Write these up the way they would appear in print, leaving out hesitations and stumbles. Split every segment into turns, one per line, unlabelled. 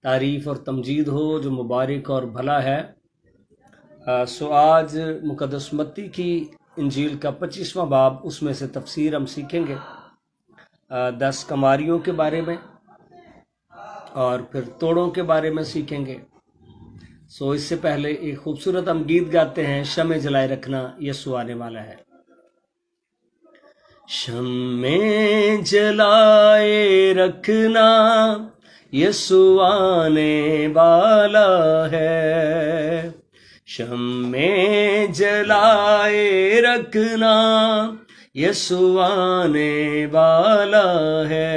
تعریف اور تمجید ہو جو مبارک اور بھلا ہے۔ سو آج مقدس متی کی انجیل کا 25واں باب، اس میں سے تفسیر ہم سیکھیں گے 10 کماریوں کے بارے میں، اور پھر توڑوں کے بارے میں سیکھیں گے۔ سو اس سے پہلے ایک خوبصورت ہم گیت گاتے ہیں، شمع جلائے رکھنا یسوع آنے والا ہے۔ شمع جلائے رکھنا یسوع آنے والا ہے، شمع جلائے رکھنا یسوع آنے والا ہے،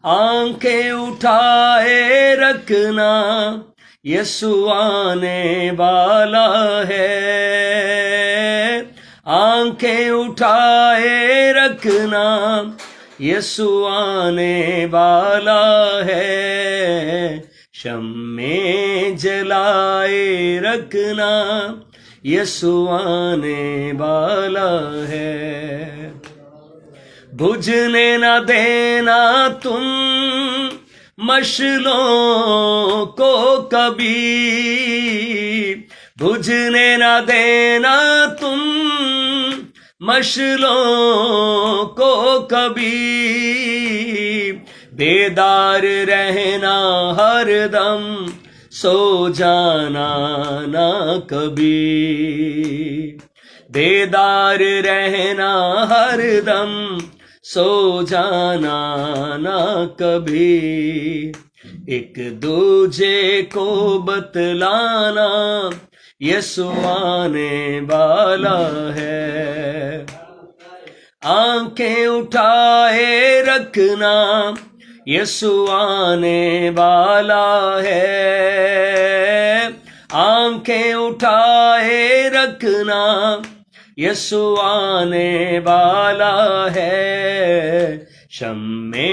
آنکھیں اٹھائے رکھنا یسوع آنے والا ہے، آنکھیں اٹھائے رکھنا یسوع آنے والا ہے، شمع جلائے رکھنا یسوع آنے والا ہے، بجھنے نہ دینا تم مشعلوں کو کبھی، بجھنے نہ دینا تم مشعلوں کو کبھی، بیدار رہنا ہر دم سو جانا نہ کبھی، بیدار رہنا ہر دم سو جانا نہ کبھی، ایک دوجے کو بتلانا یسوع آنے والا ہے، آنکھیں اٹھائے رکھنا یسوع آنے والا ہے، آنکھیں اٹھائے رکھنا یسوع آنے والا ہے، شمع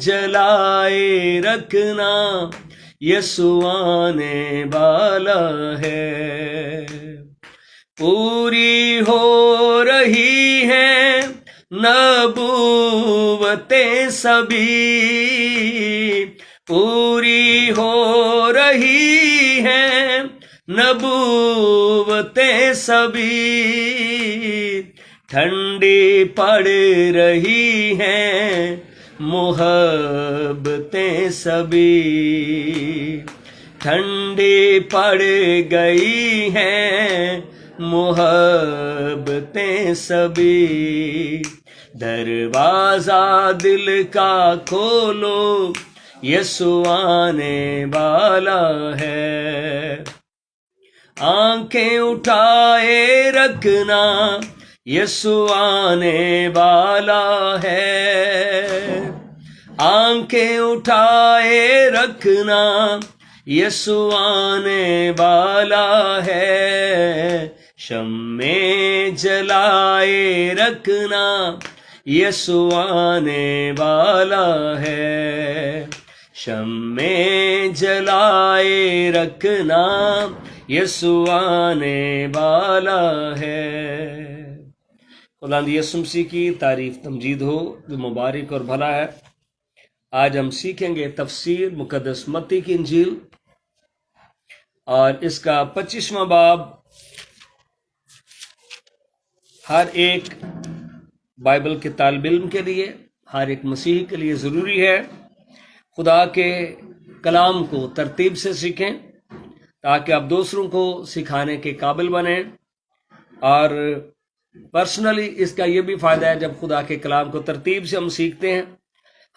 جلائے رکھنا یسوع آنے والا ہے، پوری ہو رہی ہیں نبوتیں سبھی، پوری ہو رہی ہیں نبوتیں سبھی، ٹھنڈی پڑ رہی ہیں محبتیں سبھی، ٹھنڈی پڑ گئی ہیں محبتیں سبھی، دروازہ دل کا کھولو یسوع آنے والا ہے، آنکھیں اٹھائے رکھنا یسوع آنے والا ہے، آنکھیں اٹھائے رکھنا یسوع آنے والا ہے، شمع جلائے رکھنا یسوع آنے والا ہے، شمع جلائے رکھنا یسوع آنے والا ہے۔ خداوند یسوع مسیح کی تعریف تمجید ہو جو مبارک اور بھلا ہے۔ آج ہم سیکھیں گے تفسیر مقدس متی کی انجیل اور اس کا 25واں باب۔ ہر ایک بائبل کے طالب علم کے لیے، ہر ایک مسیحی کے لیے ضروری ہے خدا کے کلام کو ترتیب سے سیکھیں تاکہ آپ دوسروں کو سکھانے کے قابل بنیں، اور پرسنلی اس کا یہ بھی فائدہ ہے جب خدا کے کلام کو ترتیب سے ہم سیکھتے ہیں،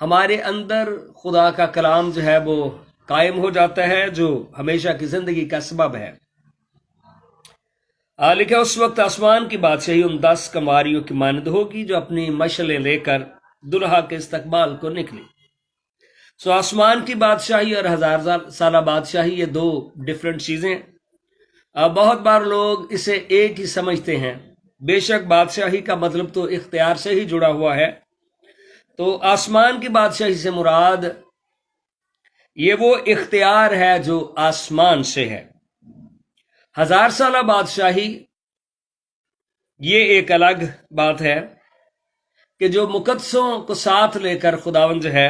ہمارے اندر خدا کا کلام جو ہے وہ قائم ہو جاتا ہے، جو ہمیشہ کی زندگی کا سبب ہے۔ لکھا اس وقت آسمان کی بادشاہی ان 10 کماریوں کی مانند ہوگی جو اپنی مشعلیں لے کر دلہا کے استقبال کو نکلی۔ سو آسمان کی بادشاہی اور 1000 سالہ بادشاہی یہ دو ڈیفرنٹ چیزیں، بہت بار لوگ اسے ایک ہی سمجھتے ہیں۔ بے شک بادشاہی کا مطلب تو اختیار سے ہی جڑا ہوا ہے، تو آسمان کی بادشاہی سے مراد یہ وہ اختیار ہے جو آسمان سے ہے۔ 1000 سالہ بادشاہی یہ ایک الگ بات ہے کہ جو مقدسوں کو ساتھ لے کر خداوند جو ہے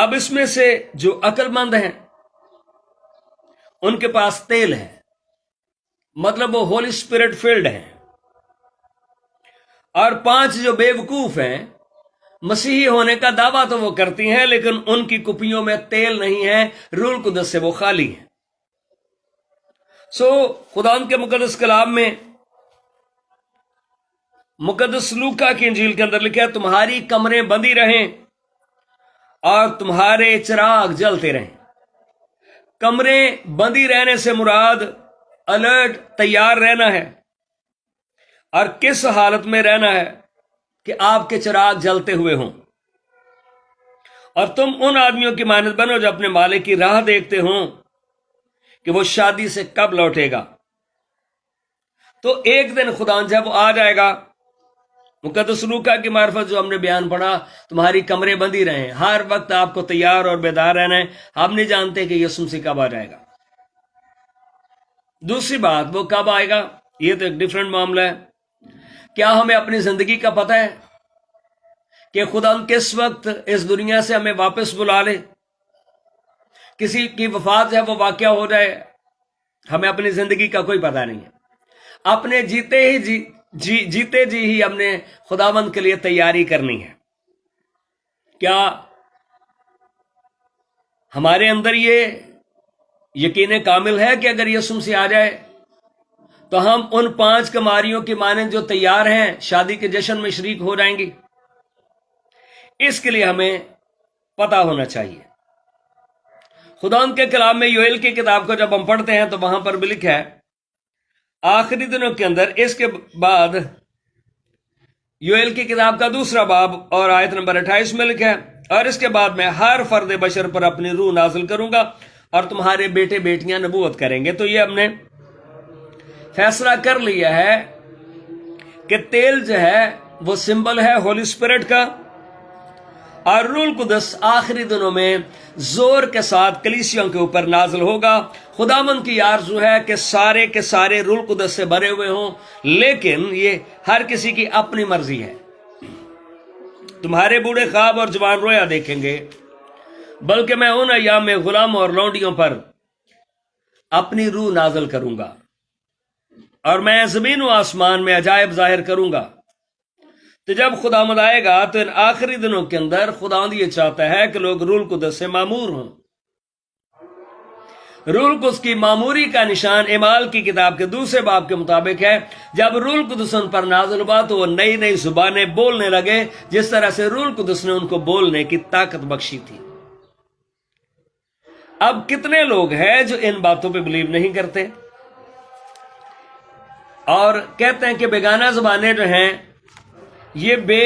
اب اس میں سے جو عقل مند ہیں ان کے پاس تیل ہے، مطلب وہ ہولی اسپرٹ فیلڈ ہیں، اور 5 جو بے وقوف ہیں مسیحی ہونے کا دعویٰ تو وہ کرتی ہیں لیکن ان کی کپیوں میں تیل نہیں ہے، روح القدس سے وہ خالی ہیں۔ خدا کے مقدس کلام میں مقدس لوکا کی انجیل کے اندر لکھا ہے تمہاری کمریں بندی رہیں اور تمہارے چراغ جلتے رہیں۔ کمریں بندی رہنے سے مراد الرٹ، تیار رہنا ہے، اور کس حالت میں رہنا ہے کہ آپ کے چراغ جلتے ہوئے ہوں، اور تم ان آدمیوں کی مانند بنو جو اپنے مالک کی راہ دیکھتے ہوں کہ وہ شادی سے کب لوٹے گا۔ تو ایک دن خدا جب وہ آ جائے گا، مقدس لوکا کی معرفت جو ہم نے بیان پڑھا، تمہاری کمریں بندی رہیں، ہر وقت آپ کو تیار اور بیدار رہنا ہے۔ ہم نہیں جانتے کہ یسوع مسیح کب آ جائے گا۔ دوسری بات، وہ کب آئے گا یہ تو ایک ڈیفرنٹ معاملہ ہے۔ کیا ہمیں اپنی زندگی کا پتہ ہے کہ خدا کس وقت اس دنیا سے ہمیں واپس بلا لے؟ کسی کی وفات ہے وہ واقعہ ہو جائے، ہمیں اپنی زندگی کا کوئی پتہ نہیں ہے۔ اپنے جیتے جی ہی ہم نے خداوند کے لیے تیاری کرنی ہے۔ کیا ہمارے اندر یہ یقین کامل ہے کہ اگر یسوع مسیح آ جائے تو ہم ان 5 کماریوں کی مانند جو تیار ہیں شادی کے جشن میں شریک ہو جائیں گی؟ اس کے لیے ہمیں پتہ ہونا چاہیے۔ خدا کے کلام میں یوئیل کی کتاب کو جب ہم پڑھتے ہیں تو وہاں پر بھی لکھا ہے آخری دنوں کے اندر، اس کے بعد یوئیل کی کتاب کا 2 باب اور آیت نمبر 28 میں لکھا ہے، اور اس کے بعد میں ہر فرد بشر پر اپنی روح نازل کروں گا اور تمہارے بیٹے بیٹیاں نبوت کریں گے۔ تو یہ ہم نے فیصلہ کر لیا ہے کہ تیل جو ہے وہ سمبل ہے ہولی اسپرٹ کا، اور روح القدس آخری دنوں میں زور کے ساتھ کلیسیوں کے اوپر نازل ہوگا۔ خداوند کی آرزو ہے کہ سارے کے سارے روح القدس سے بھرے ہوئے ہوں، لیکن یہ ہر کسی کی اپنی مرضی ہے۔ تمہارے بوڑھے خواب اور جوان رویا دیکھیں گے، بلکہ میں ان ایام میں غلاموں اور لونڈیوں پر اپنی روح نازل کروں گا، اور میں زمین و آسمان میں عجائب ظاہر کروں گا۔ تو جب خداوند آئے گا تو ان آخری دنوں کے اندر خداوند یہ چاہتا ہے کہ لوگ روح القدس سے معمور ہوں۔ روح القدس کی معموری کا نشان اعمال کی کتاب کے 2 باب کے مطابق ہے، جب روح القدس ان پر نازل ہوا تو وہ نئی نئی زبانیں بولنے لگے، جس طرح سے روح القدس نے ان کو بولنے کی طاقت بخشی تھی۔ اب کتنے لوگ ہیں جو ان باتوں پہ بلیو نہیں کرتے اور کہتے ہیں کہ بیگانہ زبانیں جو ہیں یہ بے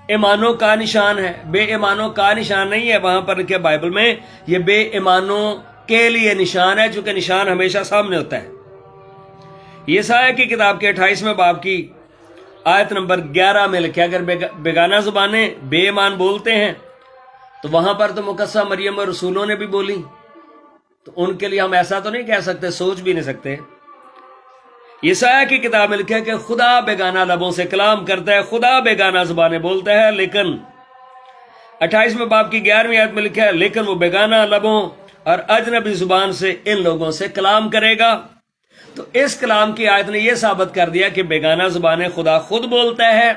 ایمانوں کا نشان ہے؟ بے ایمانوں کا نشان نہیں ہے، وہاں پر لکھے بائبل میں یہ بے ایمانوں کے لیے نشان ہے، چونکہ نشان ہمیشہ سامنے ہوتا ہے۔ یسایہ کی کتاب کے 28 باب کی آیت نمبر 11 میں لکھا اگر بیگانہ زبانیں بے ایمان بولتے ہیں تو وہاں پر تو مقدسہ مریم اور رسولوں نے بھی بولی، تو ان کے لیے ہم ایسا تو نہیں کہہ سکتے، سوچ بھی نہیں سکتے۔ یسایہ کی کتاب میں لکھا ہے کہ خدا بیگانہ لبوں سے کلام کرتا ہے، خدا بیگانہ زبانیں بولتا ہے، لیکن 28 باب کی 11ویں آیت میں لکھا ہے لیکن وہ بیگانہ لبوں اور اجنبی زبان سے ان لوگوں سے کلام کرے گا۔ تو اس کلام کی آیت نے یہ ثابت کر دیا کہ بیگانہ زبانیں خدا خود بولتا ہے،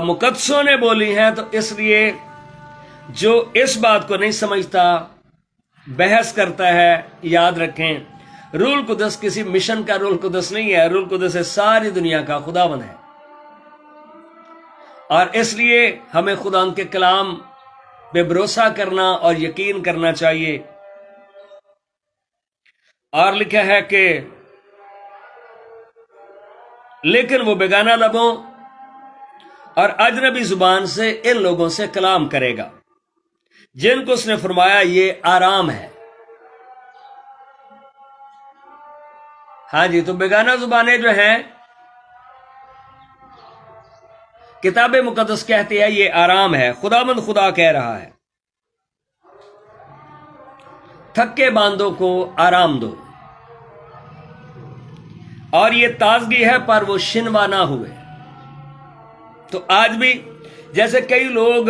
مقدسوں نے بولی ہیں۔ تو اس لیے جو اس بات کو نہیں سمجھتا، بحث کرتا ہے، یاد رکھیں روح القدس کسی مشن کا روح القدس نہیں ہے، روح القدس ساری دنیا کا خداوند ہے، اور اس لیے ہمیں خدا ان کے کلام پہ بھروسہ کرنا اور یقین کرنا چاہیے۔ اور لکھا ہے کہ لیکن وہ بیگانہ لبوں اور اجنبی زبان سے ان لوگوں سے کلام کرے گا جن کو اس نے فرمایا یہ آرام ہے۔ ہاں جی، تو بیگانہ زبانیں جو ہیں کتاب مقدس کہتی ہے یہ آرام ہے، خداوند خدا کہہ رہا ہے تھکے باندوں کو آرام دو، اور یہ تازگی ہے پر وہ شنوا نہ ہوئے۔ تو آج بھی جیسے کئی لوگ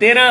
13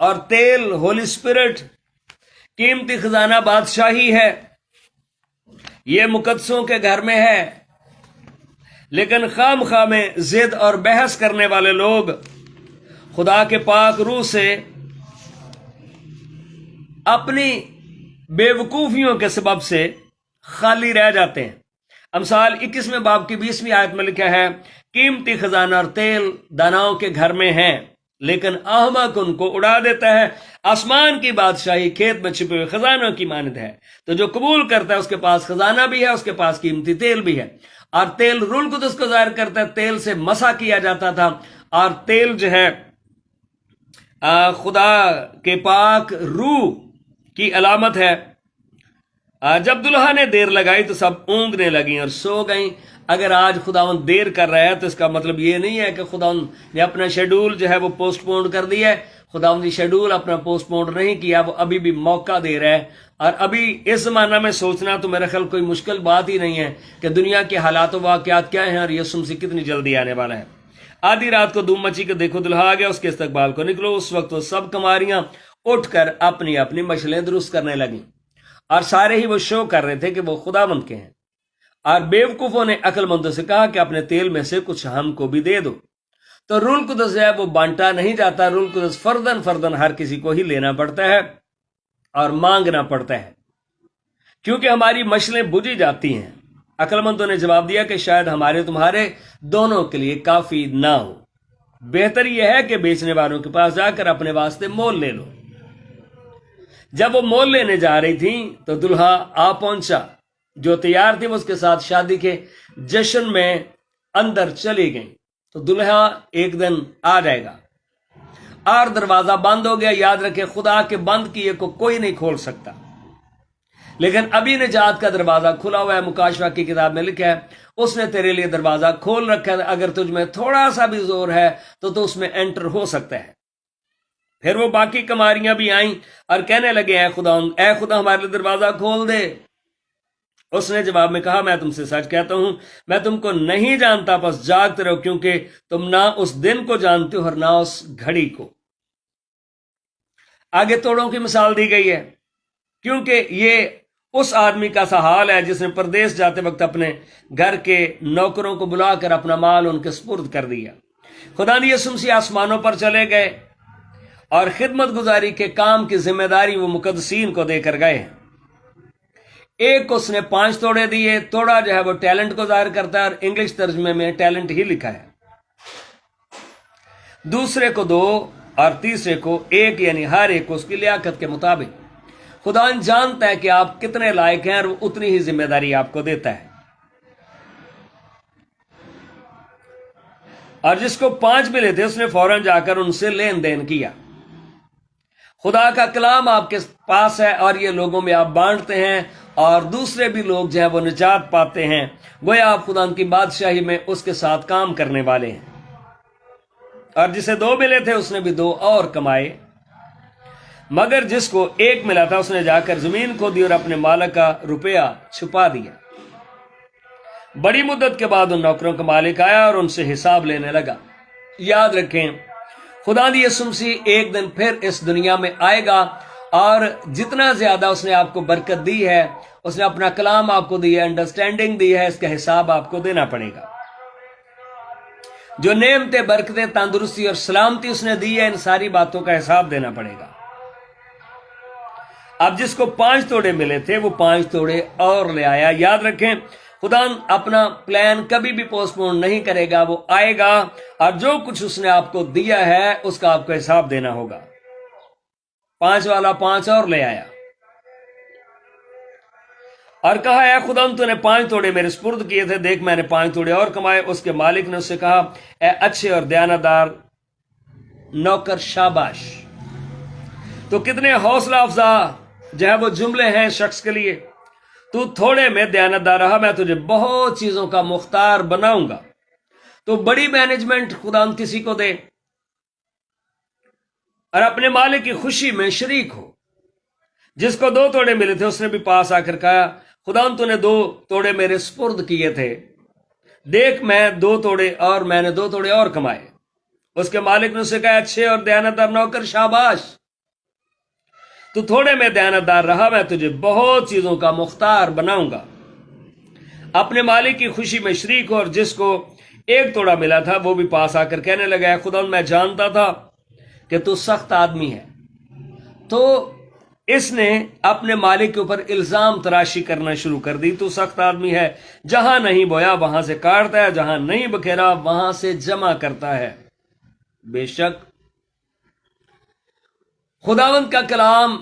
اور تیل ہولی اسپرٹ قیمتی خزانہ بادشاہی ہے، یہ مقدسوں کے گھر میں ہے، لیکن خام خواہ میں ضد اور بحث کرنے والے لوگ خدا کے پاک روح سے اپنی بے وقوفیوں کے سبب سے خالی رہ جاتے ہیں۔ امثال 21 باب کی 20 آیت میں لکھا ہے، قیمتی خزانہ اور تیل داناؤں کے گھر میں ہیں، لیکن احمق ان کو اڑا دیتا ہے۔ آسمان کی بادشاہی کھیت میں چھپے ہوئے خزانوں کی مانند ہے، تو جو قبول کرتا ہے اس کے پاس خزانہ بھی ہے، اس کے پاس قیمتی تیل بھی ہے۔ اور تیل روح القدس کو ظاہر کرتا ہے، تیل سے مسح کیا جاتا تھا، اور تیل جو ہے خدا کے پاک روح کی علامت ہے۔ جب دلہا نے دیر لگائی تو سب اونگنے لگیں اور سو گئیں۔ اگر آج خداوند دیر کر رہا ہے تو اس کا مطلب یہ نہیں ہے کہ خداوند نے اپنا شیڈول جو ہے وہ پوسٹ پون کر دیا ہے۔ خداوند نے شیڈول اپنا پوسٹ پون نہیں کیا، وہ ابھی بھی موقع دے رہا ہے۔ اور ابھی اس زمانہ میں سوچنا تو میرا خیال کوئی مشکل بات ہی نہیں ہے کہ دنیا کے حالات و واقعات کیا ہیں اور یسوع مسیح کتنی جلدی آنے والا ہے۔ آدھی رات کو دھوم مچی کہ دیکھو دلہا آ گیا، اس کے استقبال کو نکلو۔ اس وقت وہ سب کماریاں اٹھ کر اپنی اپنی مشلیں درست کرنے لگیں، اور سارے ہی وہ شو کر رہے تھے کہ وہ خداوند کے ہیں۔ اور بیوقوفوں نے عقل مندوں سے کہا کہ اپنے تیل میں سے کچھ ہم کو بھی دے دو۔ تو روح القدس ہے وہ بانٹا نہیں جاتا، روح القدس فردن فردن ہر کسی کو ہی لینا پڑتا ہے اور مانگنا پڑتا ہے، کیونکہ ہماری مشلیں بجھی جاتی ہیں۔ عقل مندوں نے جواب دیا کہ شاید ہمارے تمہارے دونوں کے لیے کافی نہ ہو، بہتر یہ ہے کہ بیچنے والوں کے پاس جا کر اپنے واسطے مول لے لو۔ جب وہ مول لینے جا رہی تھی تو دلہا آ پہنچا، جو تیار تھی وہ اس کے ساتھ شادی کے جشن میں اندر چلی گئیں۔ تو دلہا ایک دن آ جائے گا اور دروازہ بند ہو گیا۔ یاد رکھے خدا کے بند کیے کو کوئی نہیں کھول سکتا، لیکن ابھی نجات کا دروازہ کھلا ہوا ہے۔ مکاشفہ کی کتاب میں لکھا ہے اس نے تیرے لیے دروازہ کھول رکھا ہے، اگر تجھ میں تھوڑا سا بھی زور ہے تو اس میں انٹر ہو سکتا ہے۔ پھر وہ باقی کماریاں بھی آئیں اور کہنے لگے اے خدا ہمارے لیے دروازہ کھول دے۔ اس نے جواب میں کہا میں تم سے سچ کہتا ہوں میں تم کو نہیں جانتا، بس جاگتے رہو، کیونکہ تم نہ اس دن کو جانتے ہو اور نہ اس گھڑی کو۔ آگے توڑوں کی مثال دی گئی ہے، کیونکہ یہ اس آدمی کا سا حال ہے جس نے پردیس جاتے وقت اپنے گھر کے نوکروں کو بلا کر اپنا مال ان کے سپرد کر دیا۔ خدا نے یسوع مسیح آسمانوں پر چلے گئے اور خدمت گزاری کے کام کی ذمہ داری وہ مقدسین کو دے کر گئے ہیں۔ ایک اس نے 5 توڑے دیے، توڑا جو ہے وہ ٹیلنٹ کو ظاہر کرتا ہے، اور انگلش ترجمے میں ٹیلنٹ ہی لکھا ہے۔ دوسرے کو 2 اور تیسرے کو 1، یعنی ہر ایک کو اس کی لیاقت کے مطابق۔ خدا جانتا ہے کہ آپ کتنے لائق ہیں اور وہ اتنی ہی ذمہ داری آپ کو دیتا ہے۔ اور جس کو 5 ملے تھے اس نے فوراً جا کر ان سے لین دین کیا۔ خدا کا کلام آپ کے پاس ہے اور یہ لوگوں میں آپ بانٹتے ہیں، اور دوسرے بھی لوگ جو ہیں وہ نجات پاتے ہیں، گویا آپ خدا کی بادشاہی میں اس کے ساتھ کام کرنے والے ہیں۔ اور جسے 2 ملے تھے اس نے بھی 2 اور کمائے، مگر جس کو 1 ملا تھا اس نے جا کر زمین کو دی اور اپنے مالک کا روپیہ چھپا دیا۔ بڑی مدت کے بعد ان نوکروں کا مالک آیا اور ان سے حساب لینے لگا۔ یاد رکھیں خدا دی یسوع مسیح ایک دن پھر اس دنیا میں آئے گا، اور جتنا زیادہ اس نے آپ کو برکت دی ہے، اس نے اپنا کلام آپ کو دی ہے، انڈرسٹینڈنگ دی ہے، اس کا حساب آپ کو دینا پڑے گا۔ جو نعمتیں، برکتیں، تندرستی اور سلامتی اس نے دی ہے، ان ساری باتوں کا حساب دینا پڑے گا۔ اب جس کو 5 توڑے ملے تھے وہ 5 توڑے اور لے آیا۔ یاد رکھیں خدا اپنا پلان کبھی بھی پوسٹ پون نہیں کرے گا، وہ آئے گا اور جو کچھ اس نے آپ کو دیا ہے اس کا آپ کو حساب دینا ہوگا۔ 5 والا 5 اور لے آیا اور کہا اے خدا تو نے 5 توڑے میرے سپرد کیے تھے، دیکھ میں نے 5 توڑے اور کمائے۔ اس کے مالک نے اس سے کہا اے اچھے اور دیانتدار نوکر، شاباش۔ تو کتنے حوصلہ افزا جو ہے وہ جملے ہیں شخص کے لیے۔ تو تھوڑے میں دیانتدار رہا، میں تجھے بہت چیزوں کا مختار بناؤں گا۔ تو بڑی مینجمنٹ خدا کسی کو دے اور اپنے مالک کی خوشی میں شریک ہو۔ جس کو 2 توڑے ملے تھے اس نے بھی پاس آ کر کہا خدا تو نے 2 توڑے میرے سپرد کیے تھے، دیکھ میں نے 2 توڑے اور کمائے۔ اس کے مالک نے اسے کہا اچھے اور دیانتدار نوکر، شاباش، تو تھوڑے میں دیانتدار رہا، میں تجھے بہت چیزوں کا مختار بناؤں گا۔ اپنے مالک کی خوشی میں شریک ہو۔ اور جس کو ایک توڑا ملا تھا وہ بھی پاس آ کر کہنے لگا، خدا میں جانتا تھا کہ تو سخت آدمی ہے۔ تو اس نے اپنے مالک کے اوپر الزام تراشی کرنا شروع کر دی، تو سخت آدمی ہے، جہاں نہیں بویا وہاں سے کاٹتا ہے، جہاں نہیں بکھیرا وہاں سے جمع کرتا ہے۔ بے شک خداوند کا کلام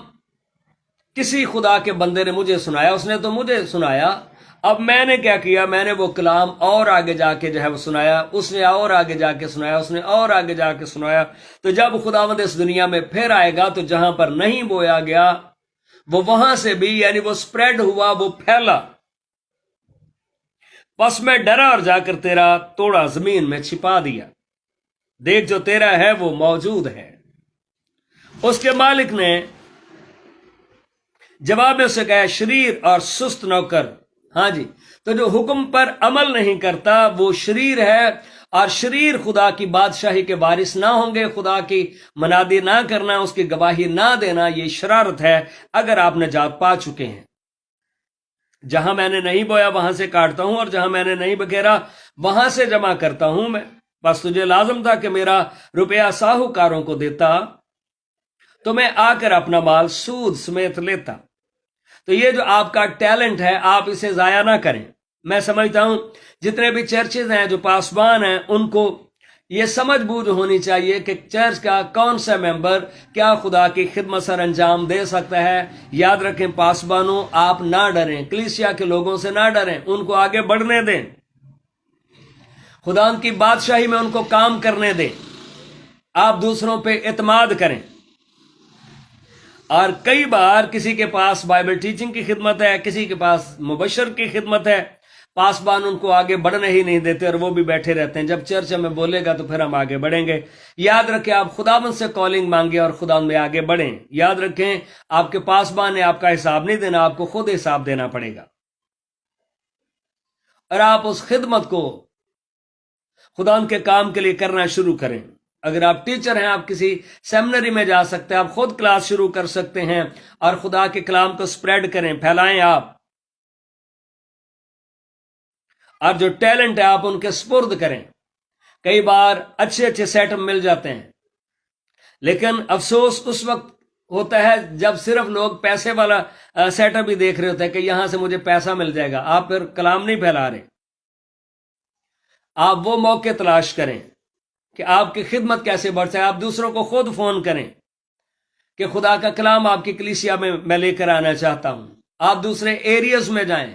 کسی خدا کے بندے نے مجھے سنایا، اس نے تو مجھے سنایا، اب میں نے کیا کیا، میں نے وہ کلام اور آگے جا کے جو ہے وہ سنایا، اس نے اور آگے جا کے سنایا، اس نے اور آگے جا کے سنایا۔ تو جب خداوند اس دنیا میں پھر آئے گا تو جہاں پر نہیں بویا گیا وہ وہاں سے بھی، یعنی وہ سپریڈ ہوا، وہ پھیلا۔ بس میں ڈرا اور جا کر تیرا توڑا زمین میں چھپا دیا، دیکھ جو تیرا ہے وہ موجود ہے۔ اس کے مالک نے جواب میں اسے کہا، شریر اور سست نوکر، ہاں جی، تو جو حکم پر عمل نہیں کرتا وہ شریر ہے، اور شریر خدا کی بادشاہی کے وارث نہ ہوں گے۔ خدا کی منادی نہ کرنا، اس کی گواہی نہ دینا، یہ شرارت ہے اگر آپ نجات پا چکے ہیں۔ جہاں میں نے نہیں بویا وہاں سے کاٹتا ہوں، اور جہاں میں نے نہیں بکھیرا وہاں سے جمع کرتا ہوں میں۔ بس تجھے لازم تھا کہ میرا روپیہ ساہوکاروں کو دیتا تو میں آ کر اپنا مال سود سمیت لیتا۔ تو یہ جو آپ کا ٹیلنٹ ہے آپ اسے ضائع نہ کریں۔ میں سمجھتا ہوں جتنے بھی چرچز ہیں جو پاسبان ہیں ان کو یہ سمجھ بوجھ ہونی چاہیے کہ چرچ کا کون سا ممبر کیا خدا کی خدمت سر انجام دے سکتا ہے۔ یاد رکھیں پاسبانوں، آپ نہ ڈریں، کلیسیا کے لوگوں سے نہ ڈریں، ان کو آگے بڑھنے دیں، خدا کی بادشاہی میں ان کو کام کرنے دیں، آپ دوسروں پہ اعتماد کریں۔ اور کئی بار کسی کے پاس بائبل ٹیچنگ کی خدمت ہے، کسی کے پاس مبشر کی خدمت ہے، پاسبان ان کو آگے بڑھنے ہی نہیں دیتے اور وہ بھی بیٹھے رہتے ہیں، جب چرچ ہمیں بولے گا تو پھر ہم آگے بڑھیں گے۔ یاد رکھیں آپ خداوند سے کالنگ مانگیں اور خداوند میں آگے بڑھیں۔ یاد رکھیں آپ کے پاسبان نے آپ کا حساب نہیں دینا، آپ کو خود حساب دینا پڑے گا، اور آپ اس خدمت کو خداوند کے کام کے لیے کرنا شروع کریں۔ اگر آپ ٹیچر ہیں آپ کسی سیمنری میں جا سکتے ہیں، آپ خود کلاس شروع کر سکتے ہیں اور خدا کے کلام کو سپریڈ کریں، پھیلائیں آپ، اور جو ٹیلنٹ ہے آپ ان کے سپرد کریں۔ کئی بار اچھے اچھے سیٹ اپ مل جاتے ہیں، لیکن افسوس اس وقت ہوتا ہے جب صرف لوگ پیسے والا سیٹ اپ ہی دیکھ رہے ہوتے ہیں کہ یہاں سے مجھے پیسہ مل جائے گا، آپ پھر کلام نہیں پھیلا رہے۔ آپ وہ موقع تلاش کریں کہ آپ کی خدمت کیسے بڑھ جائے، آپ دوسروں کو خود فون کریں کہ خدا کا کلام آپ کی کلیسیا میں لے کر آنا چاہتا ہوں، آپ دوسرے ایریاز میں جائیں۔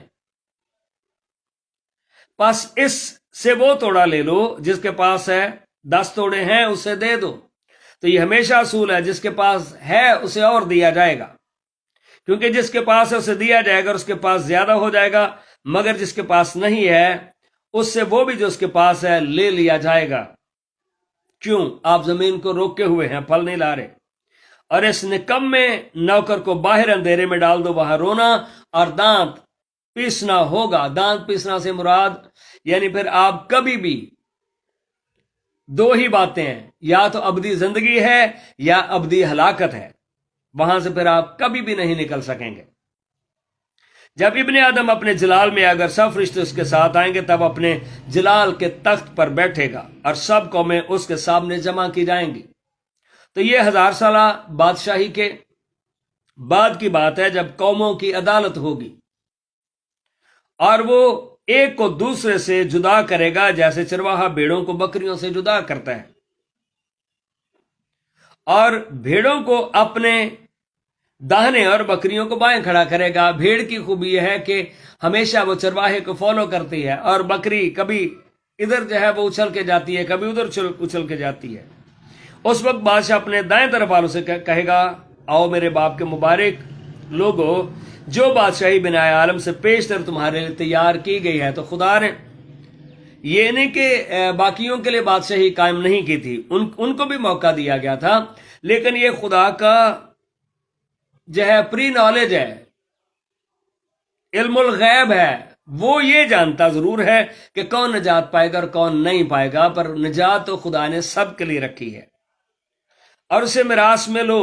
بس اس سے وہ توڑا لے لو جس کے پاس ہے، 10 توڑے ہیں اسے دے دو۔ تو یہ ہمیشہ اصول ہے، جس کے پاس ہے اسے اور دیا جائے گا، کیونکہ جس کے پاس ہے اسے دیا جائے گا اور اس کے پاس زیادہ ہو جائے گا، مگر جس کے پاس نہیں ہے اس سے وہ بھی جو اس کے پاس ہے لے لیا جائے گا۔ کیوں؟ آپ زمین کو روکے ہوئے ہیں، پھل نہیں لا رہے۔ اور اس نکمے نوکر کو باہر اندھیرے میں ڈال دو، وہاں رونا اور دانت پیسنا ہوگا۔ دانت پیسنا سے مراد یعنی پھر آپ کبھی بھی دو ہی باتیں ہیں، یا تو ابدی زندگی ہے یا ابدی ہلاکت ہے، وہاں سے پھر آپ کبھی بھی نہیں نکل سکیں گے۔ جب ابن آدم اپنے جلال میں اگر سب فرشتے اس کے ساتھ آئیں گے تب اپنے جلال کے تخت پر بیٹھے گا اور سب قومیں اس کے سامنے جمع کی جائیں گی۔ تو یہ 1000 سالہ بادشاہی کے بعد کی بات ہے جب قوموں کی عدالت ہوگی، اور وہ ایک کو دوسرے سے جدا کرے گا جیسے چرواہا بھیڑوں کو بکریوں سے جدا کرتا ہے، اور بھیڑوں کو اپنے داہنے اور بکریوں کو بائیں کھڑا کرے گا۔ بھیڑ کی خوبی یہ ہے کہ ہمیشہ وہ چرواہے کو فالو کرتی ہے، اور بکری کبھی ادھر جو ہے وہ اچھل کے جاتی ہے، کبھی ادھر اچھل کے جاتی ہے۔ اس وقت بادشاہ اپنے دائیں طرف والوں سے کہے گا، آؤ میرے باپ کے مبارک لوگو، جو بادشاہی بنائے عالم سے پیشتر تمہارے لیے تیار کی گئی ہے۔ تو خدا نے یہ نہیں کہ باقیوں کے لیے بادشاہی قائم نہیں کی تھی، ان کو بھی موقع دیا گیا تھا، لیکن یہ خدا کا جو ہے پری نالج ہے، علم الغیب ہے، وہ یہ جانتا ضرور ہے کہ کون نجات پائے گا اور کون نہیں پائے گا، پر نجات تو خدا نے سب کے لیے رکھی ہے، اور اسے میراث میں لو،